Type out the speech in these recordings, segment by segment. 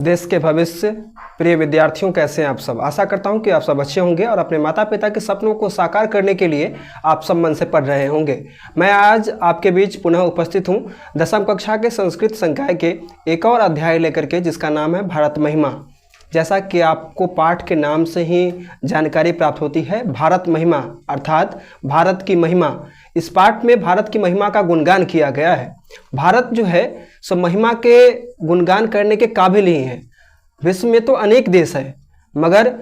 देश के भविष्य। प्रिय विद्यार्थियों, कैसे हैं आप सब। आशा करता हूं कि आप सब अच्छे होंगे और अपने माता पिता के सपनों को साकार करने के लिए आप सब मन से पढ़ रहे होंगे। मैं आज आपके बीच पुनः उपस्थित हूं 10वीं कक्षा के संस्कृत संकाय के एक और अध्याय लेकर के, जिसका नाम है भारत महिमा। जैसा कि आपको पाठ के नाम से ही जानकारी प्राप्त होती है, भारत महिमा अर्थात भारत की महिमा। इस पाठ में भारत की महिमा का गुणगान किया गया है। भारत जो है सो महिमा के गुणगान करने के काबिल ही है। विश्व में तो अनेक देश है, मगर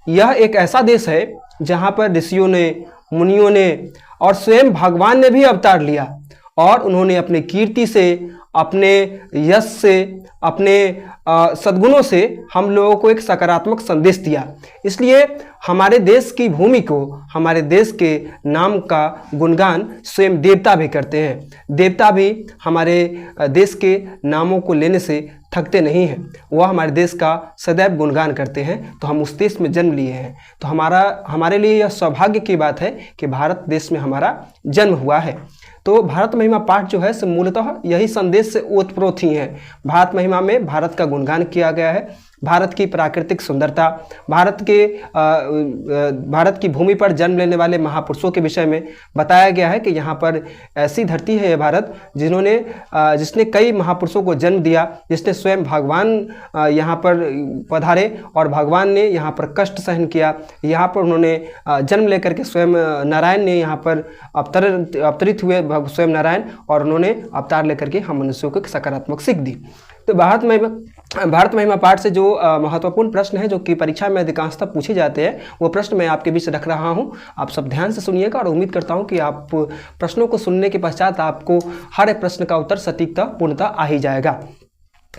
यह एक ऐसा देश है जहाँ पर ऋषियों ने, मुनियों ने और स्वयं भगवान ने भी अवतार लिया और उन्होंने अपने कीर्ति से, अपने यश से, अपने सद्गुणों से हम लोगों को एक सकारात्मक संदेश दिया। इसलिए हमारे देश की भूमि को, हमारे देश के नाम का गुणगान स्वयं देवता भी करते हैं। देवता भी हमारे देश के नामों को लेने से थकते नहीं हैं, वह हमारे देश का सदैव गुणगान करते हैं। तो हम उस देश में जन्म लिए हैं, तो हमारे लिए यह सौभाग्य की बात है कि भारत देश में हमारा जन्म हुआ है। तो भारत महिमा पाठ जो है सो मूलतः यही संदेश से ओतप्रोत ही है। भारत महिमा में भारत का गुणगान किया गया है, भारत की प्राकृतिक सुंदरता, भारत की भूमि पर जन्म लेने वाले महापुरुषों के विषय में बताया गया है कि यहाँ पर ऐसी धरती है यह भारत जिसने कई महापुरुषों को जन्म दिया, जिसने स्वयं भगवान यहाँ पर पधारे और भगवान ने यहाँ पर कष्ट सहन किया। यहाँ पर उन्होंने जन्म लेकर के स्वयं नारायण ने यहाँ पर अवतरित हुए स्वयं नारायण, और उन्होंने अवतार लेकर के हम मनुष्यों को एक सकारात्मक सीख दी। तो भारत महिमा पाठ से जो महत्वपूर्ण प्रश्न है जो कि परीक्षा में अधिकांशतः पूछे जाते हैं, वो प्रश्न मैं आपके बीच रख रहा हूं। आप सब ध्यान से सुनिएगा और उम्मीद करता हूं कि आप प्रश्नों को सुनने के पश्चात आपको हर एक प्रश्न का उत्तर सटीकता पूर्णतः आ ही जाएगा।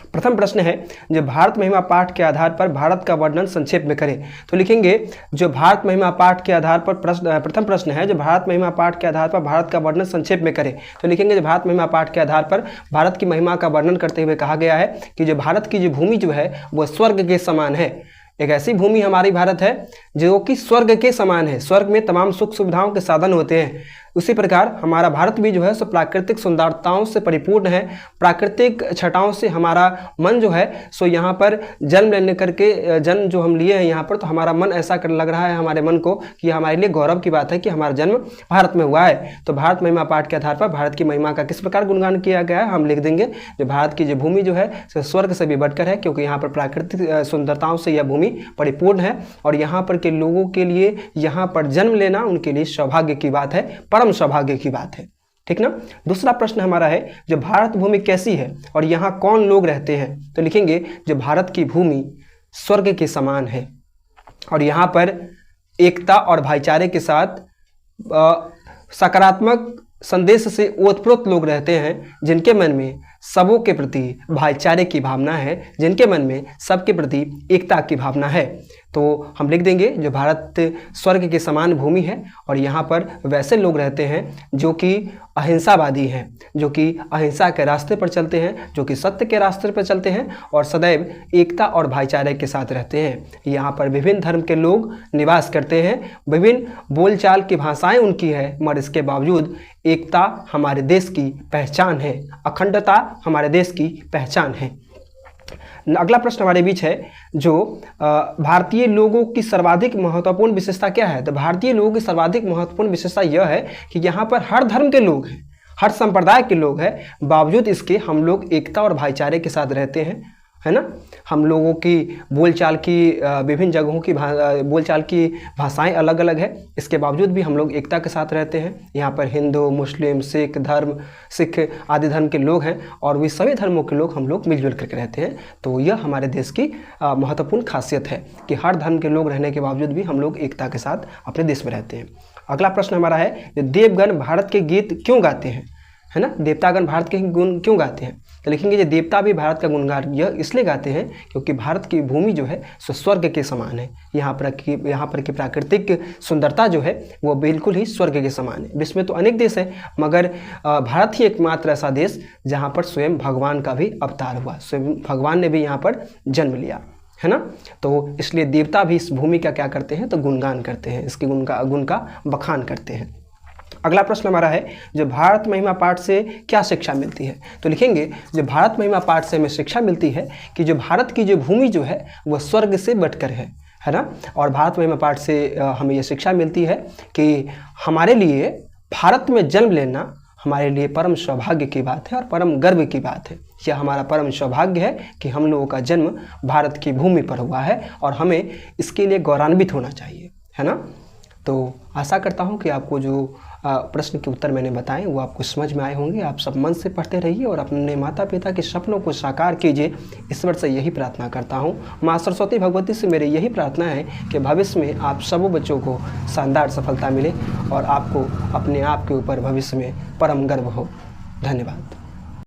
प्रथम प्रश्न है, जो भारत महिमा पाठ के आधार पर भारत का वर्णन संक्षेप में करें। तो लिखेंगे जो भारत महिमा पाठ के आधार पर प्रथम प्रश्न है, जो भारत महिमा पाठ के आधार पर भारत का वर्णन संक्षेप में करें। तो लिखेंगे जो भारत महिमा पाठ के आधार पर भारत की महिमा का वर्णन करते हुए कहा गया है कि जो भारत की जो भूमि जो है वह स्वर्ग के समान है। एक ऐसी भूमि हमारी भारत है जो कि स्वर्ग के समान है। स्वर्ग में तमाम सुख सुविधाओं के साधन होते हैं, उसी प्रकार हमारा भारत भी जो है सो प्राकृतिक सुंदरताओं से परिपूर्ण है। प्राकृतिक छटाओं से हमारा मन जो है सो यहाँ पर जन्म लेने करके जन्म जो हम लिए हैं यहाँ पर, तो हमारा मन ऐसा कर लग रहा है हमारे मन को कि हमारे लिए गौरव की बात है कि हमारा जन्म भारत में हुआ है। तो भारत महिमा पाठ के आधार पर भारत की महिमा का किस प्रकार गुणगान किया गया है, हम लिख देंगे जो भारत की जो भूमि जो है सो स्वर्ग से भी बढ़कर है, क्योंकि यहाँ पर प्राकृतिक सुंदरताओं से यह भूमि परिपूर्ण है और यहाँ पर के लोगों के लिए यहाँ पर जन्म लेना उनके लिए सौभाग्य की बात है, परम सौभाग्य की बात है। ठीक ना। दूसरा प्रश्न हमारा है, जो भारत भूमि कैसी है और यहाँ कौन लोग रहते हैं। तो लिखेंगे जो भारत की भूमि स्वर्ग के समान है और यहाँ पर एकता और भाईचारे के साथ सकारात्मक संदेश से ओतप्रोत लोग रहते हैं, जिनके मन में सबों के प्रति भाईचारे की भावना है, जिनके मन में सबके प्रति एकता की भावना है। तो हम लिख देंगे जो भारत स्वर्ग के समान भूमि है और यहाँ पर वैसे लोग रहते हैं जो कि अहिंसावादी हैं, जो कि अहिंसा के रास्ते पर चलते हैं, जो कि सत्य के रास्ते पर चलते हैं और सदैव एकता और भाईचारे के साथ रहते हैं। यहाँ पर विभिन्न धर्म के लोग निवास करते हैं, विभिन्न बोलचाल की भाषाएं उनकी है, मगर इसके बावजूद एकता हमारे देश की पहचान है, अखंडता हमारे देश की पहचान है। अगला प्रश्न हमारे बीच है, जो भारतीय लोगों की सर्वाधिक महत्वपूर्ण विशेषता क्या है। तो भारतीय लोगों की सर्वाधिक महत्वपूर्ण विशेषता यह है कि यहाँ पर हर धर्म के लोग हैं, हर संप्रदाय के लोग हैं, बावजूद इसके हम लोग एकता और भाईचारे के साथ रहते हैं, है ना। हम लोगों की बोलचाल की विभिन्न जगहों की बोलचाल की भाषाएं अलग अलग है, इसके बावजूद भी हम लोग एकता के साथ रहते हैं। यहाँ पर हिंदू, मुस्लिम, सिख आदि धर्म के लोग हैं और वे सभी धर्मों के लोग हम लोग मिलजुल करके रहते हैं। तो यह हमारे देश की महत्वपूर्ण खासियत है कि हर धर्म के लोग रहने के बावजूद भी हम लोग एकता के साथ अपने देश में रहते हैं। अगला प्रश्न हमारा है, देवगण भारत के गीत क्यों गाते हैं, है ना। देवतागण भारत के गुण क्यों गाते हैं। तो लिखेंगे जो देवता भी भारत का गुणगान यह इसलिए गाते हैं क्योंकि भारत की भूमि जो है सो स्वर्ग के समान है। यहाँ पर की प्राकृतिक सुंदरता जो है वो बिल्कुल ही स्वर्ग के समान है। विश्व में तो अनेक देश है, मगर भारत ही एकमात्र ऐसा देश जहाँ पर स्वयं भगवान का भी अवतार हुआ, स्वयं भगवान ने भी यहाँ पर जन्म लिया, है ना। तो इसलिए देवता भी इस भूमि का क्या करते हैं, तो गुणगान करते हैं, इसके गुण का बखान करते हैं। अगला प्रश्न हमारा है, जो भारत महिमा पाठ से क्या शिक्षा मिलती है? तो लिखेंगे, जो भारत महिमा पाठ से हमें शिक्षा मिलती है कि जो भारत की जो भूमि जो है वह स्वर्ग से बढ़कर है ना। और भारत महिमा पाठ से हमें यह शिक्षा मिलती है कि हमारे लिए भारत में जन्म लेना हमारे लिए परम सौभाग्य की बात है और परम गर्व की बात है। यह हमारा परम सौभाग्य है कि हम लोगों का जन्म भारत की भूमि पर हुआ है और हमें इसके लिए गौरवान्वित होना चाहिए, है ना। तो आशा करता हूँ कि आपको जो प्रश्न के उत्तर मैंने बताए वो आपको समझ में आए होंगे। आप सब मन से पढ़ते रहिए और अपने माता पिता के सपनों को साकार कीजिए। ईश्वर से यही प्रार्थना करता हूँ। माँ सरस्वती भगवती से मेरी यही प्रार्थना है कि भविष्य में आप सबों बच्चों को शानदार सफलता मिले और आपको अपने आप के ऊपर भविष्य में परम गर्व हो। धन्यवाद।